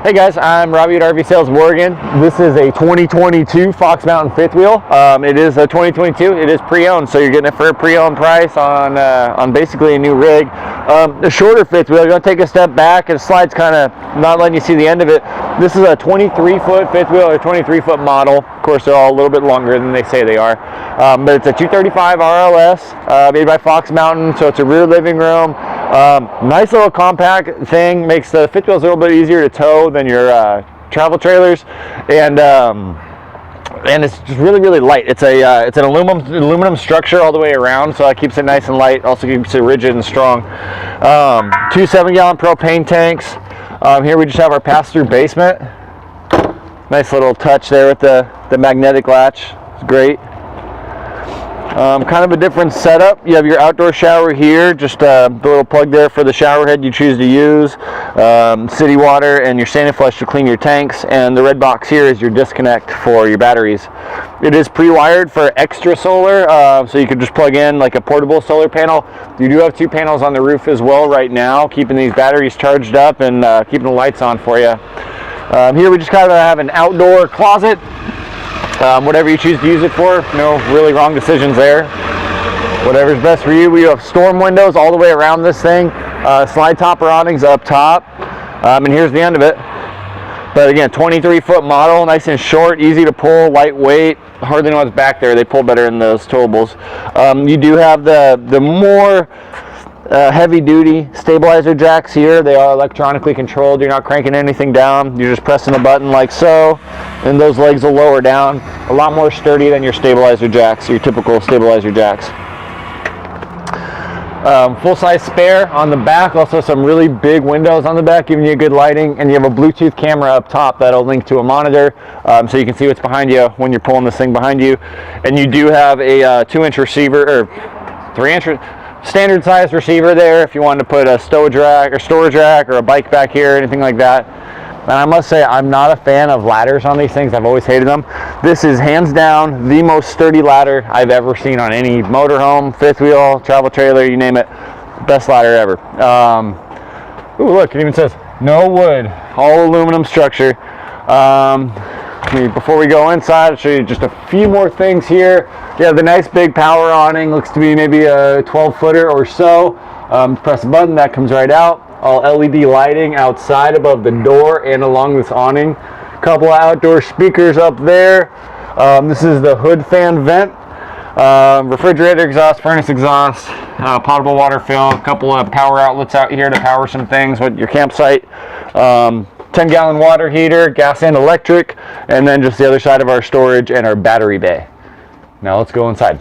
Hey guys, I'm Robbie at RV Sales of Oregon. This is a 2022 Fox Mountain fifth wheel. It is a 2022. It is pre-owned, so you're getting it for a pre-owned price on basically a new rig. A shorter fifth wheel. You're going to take a step back, and the slide's kind of not letting you see the end of it. This is a 23-foot fifth wheel or 23-foot model. Of course, they're all a little bit longer than they say they are. But it's a 235 RLS made by Fox Mountain, so it's a rear living room. Nice little compact thing, makes the fifth wheels a little bit easier to tow than your travel trailers, and it's just really light. It's an aluminum structure all the way around, so that keeps it nice and light. Also keeps it rigid and strong. 2 7-gallon propane tanks. Here we just have our pass-through basement. Nice little touch there with the magnetic latch. It's great. Kind of a different setup. You have your outdoor shower here, just the little plug there for the shower head you choose to use, city water, and your sand and flush to clean your tanks, and the red box here is your disconnect for your batteries. It is pre-wired for extra solar, so you could just plug in like a portable solar panel. You do have 2 panels on the roof as well right now, keeping these batteries charged up and keeping the lights on for you. Here we just kind of have an outdoor closet. Whatever you choose to use it for, no really wrong decisions there. Whatever's best for you. We have storm windows all the way around this thing. Slide topper awnings up top. And here's the end of it. But again, 23-foot model, nice and short, easy to pull, lightweight. Hardly know what's back there. They pull better in those towables. You do have the more heavy-duty stabilizer jacks here. They are electronically controlled. You're not cranking anything down. You're just pressing a button like so, and those legs will lower down. A lot more sturdy than your stabilizer jacks, your typical stabilizer jacks. Full-size spare on the back. Also some really big windows on the back, giving you good lighting, and you have a Bluetooth camera up top that'll link to a monitor, so you can see what's behind you when you're pulling this thing behind you. And you do have a 2-inch receiver, or 3-inch standard size receiver there if you wanted to put a storage rack or a bike back here, anything like that. And I must say, I'm not a fan of ladders on these things. I've always hated them. This is hands down the most sturdy ladder I've ever seen on any motorhome, fifth wheel, travel trailer, you name it. Best ladder ever. Ooh, look, it even says no wood, all aluminum structure. Before we go inside, I'll show you just a few more things here. You have the nice big power awning, looks to be maybe a 12-footer or so. Press a button, that comes right out. All LED lighting outside above the door and along this awning. Couple of outdoor speakers up there. This is the hood fan vent. Refrigerator exhaust, furnace exhaust, potable water fill, a couple of power outlets out here to power some things with your campsite. 10-gallon water heater, gas and electric, and then just the other side of our storage and our battery bay. Now let's go inside.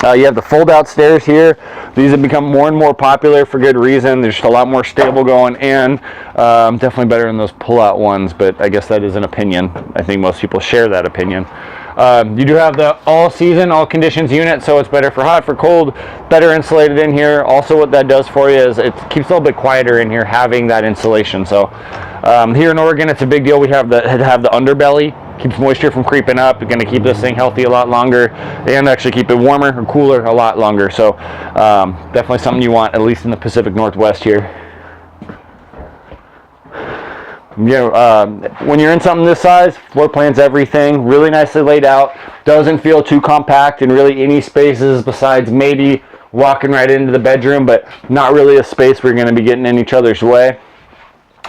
You have the fold-out stairs here. These have become more and more popular for good reason. They're just a lot more stable going in. Definitely better than those pull-out ones, but I guess that is an opinion. I think most people share that opinion. You do have the all-season, all-conditions unit, so it's better for hot, for cold, better insulated in here. Also, what that does for you is it keeps a little bit quieter in here having that insulation. So here in Oregon, it's a big deal. We have the underbelly. Keeps moisture from creeping up. You're going to keep this thing healthy a lot longer and actually keep it warmer or cooler a lot longer. So definitely something you want, at least in the Pacific Northwest here. When you're in something this size, floor plan's everything, really nicely laid out, doesn't feel too compact in really any spaces besides maybe walking right into the bedroom, but not really a space where you're going to be getting in each other's way.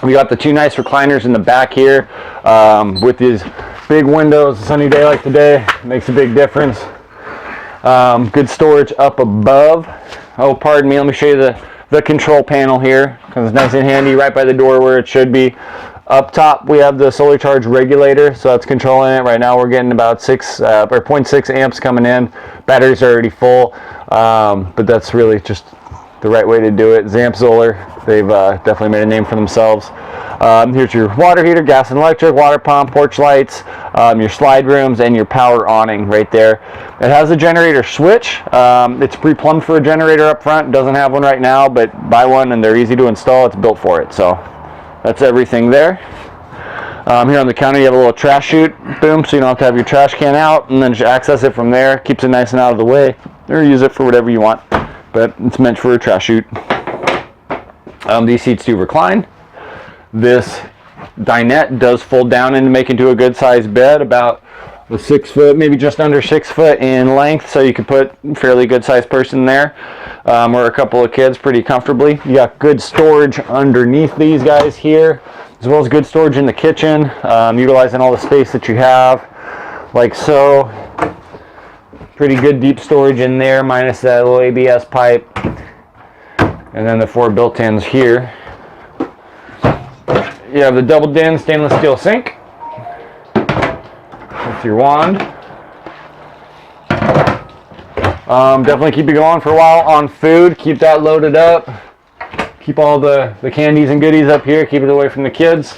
We got the 2 nice recliners in the back here with these big windows. A sunny day like today makes a big difference. Good storage up above. Oh, pardon me, let me show you the control panel here, because it's nice and handy right by the door where it should be. Up top we have the solar charge regulator, so that's controlling it. Right now we're getting about 0.6 amps coming in. Batteries are already full, but that's really just the right way to do it. Zamp Solar, they've definitely made a name for themselves. Here's your water heater, gas and electric, water pump, porch lights, your slide rooms, and your power awning right there. It has a generator switch. It's pre-plumbed for a generator up front. It doesn't have one right now, but buy one and they're easy to install. It's built for it. So that's everything there. Here on the counter you have a little trash chute, boom, so you don't have to have your trash can out, and then just access it from there. Keeps it nice and out of the way, or use it for whatever you want, but it's meant for a trash chute. These seats do recline. This dinette does fold down and make into a good sized bed, about a 6 foot, maybe just under 6 foot in length, so you could put a fairly good sized person there, or a couple of kids pretty comfortably. You got good storage underneath these guys here, as well as good storage in the kitchen, utilizing all the space that you have, like so. Pretty good deep storage in there, minus that little ABS pipe, and then the 4 built-ins here. You have the double din stainless steel sink with your wand. Definitely keep you going for a while on food. Keep that loaded up. Keep all the candies and goodies up here. Keep it away from the kids.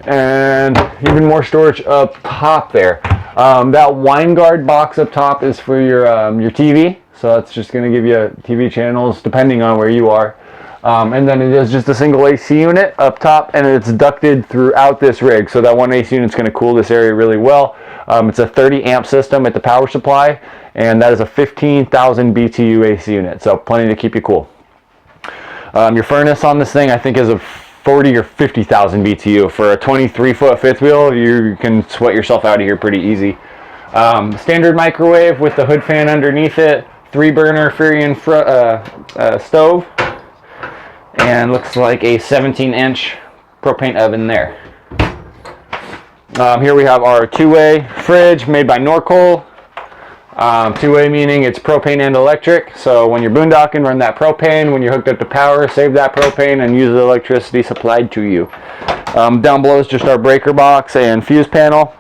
And even more storage up top there. That wine guard box up top is for your TV. So that's just going to give you TV channels depending on where you are. And then it is just a single AC unit up top, and it's ducted throughout this rig. So that one AC unit is going to cool this area really well. It's a 30 amp system at the power supply, and that is a 15,000 BTU AC unit. So plenty to keep you cool. Your furnace on this thing, I think, is a 40 or 50,000 BTU. For a 23-foot fifth wheel, you can sweat yourself out of here pretty easy. Standard microwave with the hood fan underneath it, 3-burner Furion stove. And looks like a 17-inch propane oven there. Here we have our 2-way fridge made by Northwood. 2-way meaning it's propane and electric. So when you're boondocking, run that propane. When you're hooked up to power, save that propane and use the electricity supplied to you. Down below is just our breaker box and fuse panel.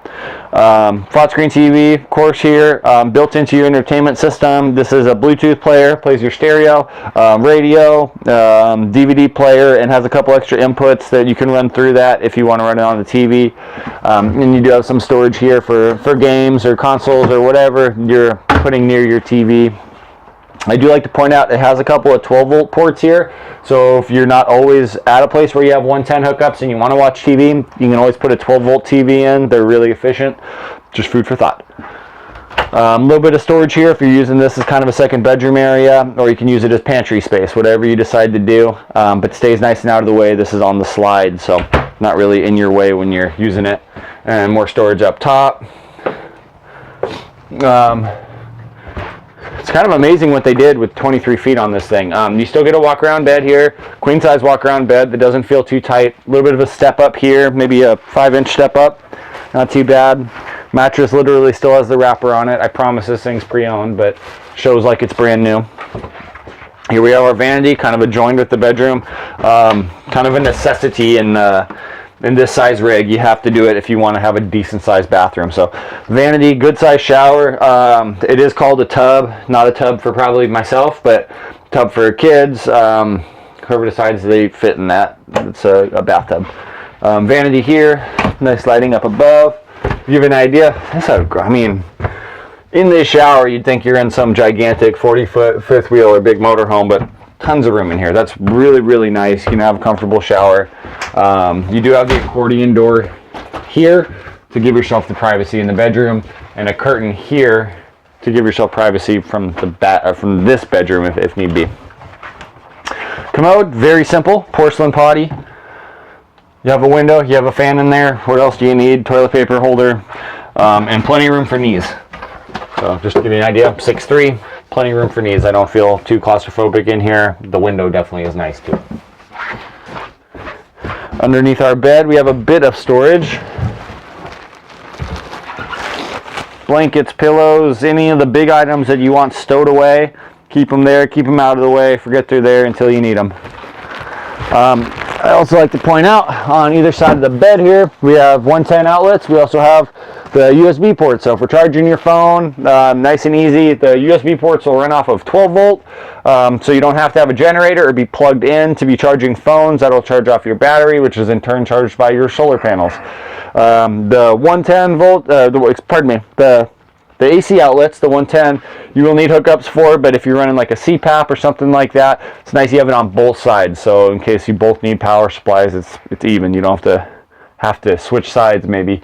Flat screen TV, of course, here, built into your entertainment system. This is a Bluetooth player, plays your stereo, radio, DVD player, and has a couple extra inputs that you can run through that if you want to run it on the TV. And you do have some storage here for games or consoles or whatever you're putting near your TV. I do like to point out it has a couple of 12-volt ports here, so if you're not always at a place where you have 110 hookups and you want to watch TV, you can always put a 12-volt TV in. They're really efficient. Just food for thought. A little bit of storage here if you're using this as kind of a second bedroom area, or you can use it as pantry space, whatever you decide to do, but stays nice and out of the way. This is on the slide, so not really in your way when you're using it. And more storage up top. It's kind of amazing what they did with 23 feet on this thing. You still get a walk around bed here, queen size walk around bed that doesn't feel too tight. A little bit of a step up here, maybe a 5-inch step up, not too bad. Mattress literally still has the wrapper on it. I promise this thing's pre-owned, but shows like it's brand new. Here we have our vanity, kind of adjoined with the bedroom. Kind of a necessity in this size rig. You have to do it if you want to have a decent sized bathroom. So vanity, good size shower. It is called a tub, not a tub for probably myself, but tub for kids. Whoever decides they fit in that, it's a bathtub. Vanity here, nice lighting up above. Give you an idea, I mean, in this shower you'd think you're in some gigantic 40-foot fifth wheel or big motorhome, but tons of room in here. That's really, really nice. You can have a comfortable shower. You do have the accordion door here to give yourself the privacy in the bedroom, and a curtain here to give yourself privacy from from this bedroom if need be. Commode, very simple, porcelain potty. You have a window, you have a fan in there. What else do you need? Toilet paper holder, and plenty of room for knees. So just to give you an idea, 6'3", plenty of room for knees. I don't feel too claustrophobic in here. The window definitely is nice too. Underneath our bed, we have a bit of storage. Blankets, pillows, any of the big items that you want stowed away, keep them there, keep them out of the way, forget they're there until you need them. I also like to point out on either side of the bed here, we have 110 outlets. We also have the USB port. So for charging your phone, nice and easy. The USB ports will run off of 12 volt. So you don't have to have a generator or be plugged in to be charging phones. That'll charge off your battery, which is in turn charged by your solar panels. The 110 volt, the AC outlets, the 110, you will need hookups for, but if you're running like a CPAP or something like that, it's nice you have it on both sides. So in case you both need power supplies, it's even. You don't have to switch sides maybe.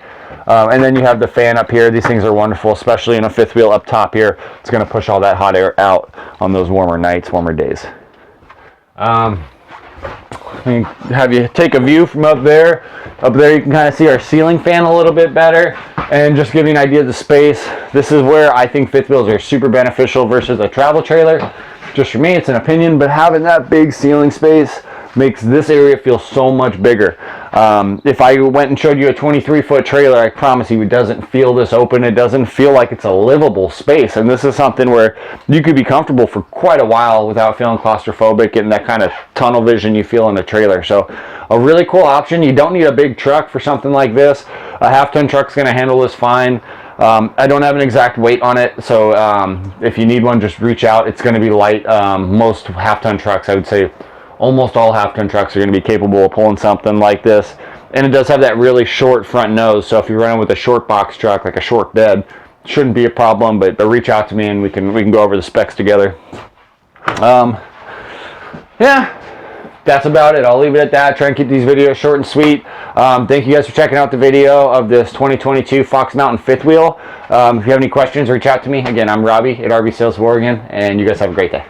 And then you have the fan up here. These things are wonderful, especially in a fifth wheel up top here. It's going to push all that hot air out on those warmer nights, warmer days. and have you take a view from up there. Up there you can kind of see our ceiling fan a little bit better, and just give you an idea of the space. This is where I think fifth wheels are super beneficial versus a travel trailer. Just for me, it's an opinion, but having that big ceiling space makes this area feel so much bigger. If I went and showed you a 23-foot trailer, I promise you it doesn't feel this open. It doesn't feel like it's a livable space. And this is something where you could be comfortable for quite a while without feeling claustrophobic, getting that kind of tunnel vision you feel in a trailer. So a really cool option. You don't need a big truck for something like this. A half-ton truck's going to handle this fine. I don't have an exact weight on it, so if you need one, just reach out. It's going to be light. Most half-ton trucks, I would say, almost all half-ton trucks are going to be capable of pulling something like this. And it does have that really short front nose, so if you're running with a short box truck, like a short bed, shouldn't be a problem. But reach out to me and we can go over the specs together. Yeah, that's about it. I'll leave it at that. Try and keep these videos short and sweet. Thank you guys for checking out the video of this 2022 Fox Mountain fifth wheel. If you have any questions, reach out to me. Again, I'm Robbie at RV Sales of Oregon, and you guys have a great day.